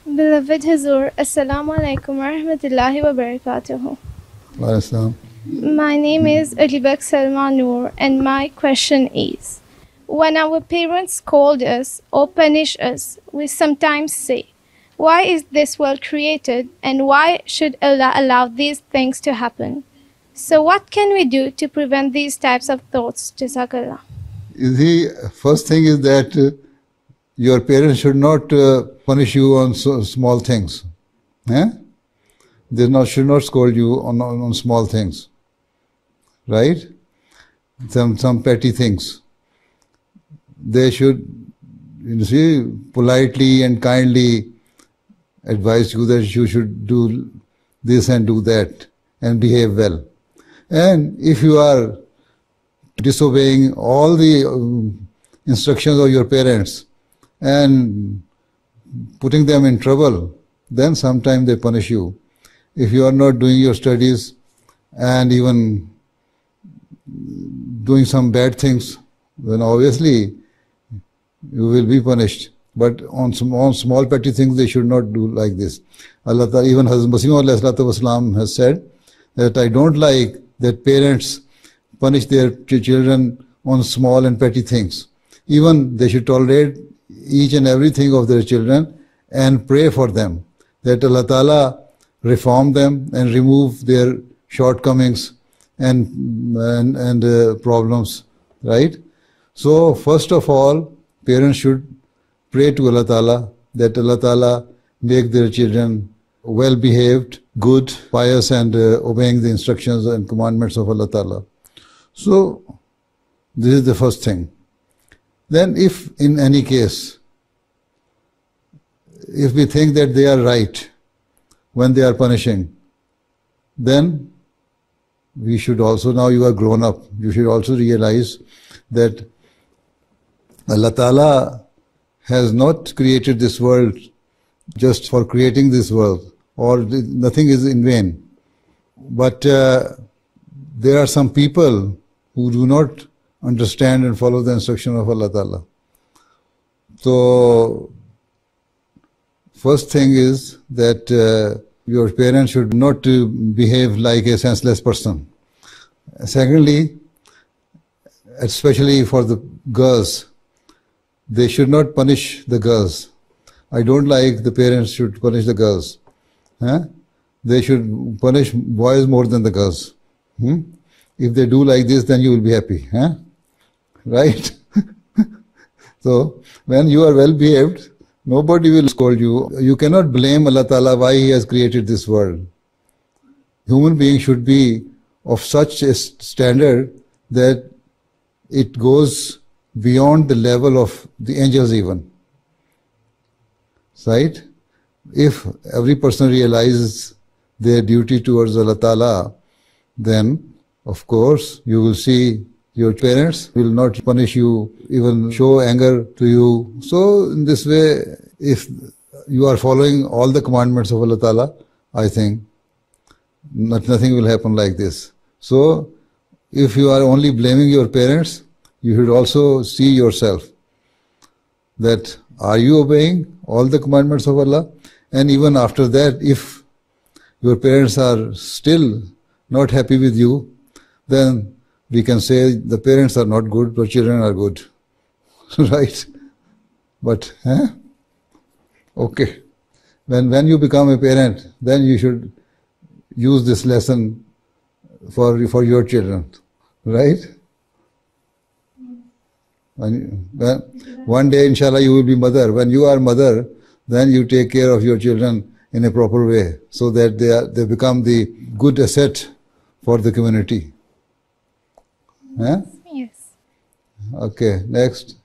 Beloved Hazur, Assalamu alaikum wa rahmatullahi wa barakatuhu. Islam. My name is Alibak Salma Noor, and my question is, when our parents scold us or punish us, we sometimes say, why is this world created and why should Allah allow these things to happen? So what can we do to prevent these types of thoughts? Jazakallah. The first thing is that your parents should not punish you on small things. They should not scold you on small things. Right? Some petty things. They should, politely and kindly advise you that you should do this and do that and behave well. And if you are disobeying all the instructions of your parents and putting them in trouble, then sometimes they punish you. If you are not doing your studies and even doing some bad things, then obviously you will be punished. But on small petty things, they should not do like this. Allah Ta'ala, even Hazrat Masih has said that I don't like that parents punish their children on small and petty things. Even they should tolerate each and everything of their children and pray for them, that Allah Ta'ala reform them and remove their shortcomings and problems, right? So first of all, parents should pray to Allah Ta'ala that Allah Ta'ala make their children well behaved, good, pious, and obeying the instructions and commandments of Allah Ta'ala. So this is the first thing. Then if in any case, if we think that they are right when they are punishing, then we should also, now you are grown up, you should also realize that Allah Ta'ala has not created this world just for creating this world, or nothing is in vain. But there are some people who do not understand and follow the instruction of Allah Ta'ala. So first thing is that your parents should not behave like a senseless person. Secondly, especially for the girls, they should not punish the girls. I don't like the parents should punish the girls. They should punish boys more than the girls. If they do like this, then you will be happy. Right? So, when you are well behaved, nobody will scold you. You cannot blame Allah Ta'ala why He has created this world. Human beings should be of such a standard that it goes beyond the level of the angels even. Right? If every person realizes their duty towards Allah Ta'ala, then of course you will see your parents will not punish you, even show anger to you. So in this way, if you are following all the commandments of Allah Ta'ala, I think nothing will happen like this. So if you are only blaming your parents, you should also see yourself that are you obeying all the commandments of Allah? And even after that, if your parents are still not happy with you, then we can say the parents are not good, but children are good. Right? But, okay. When you become a parent, then you should use this lesson for your children. Right? One day, inshallah, you will be mother. When you are mother, then you take care of your children in a proper way, so that they become the good asset for the community. Yes. Okay, next.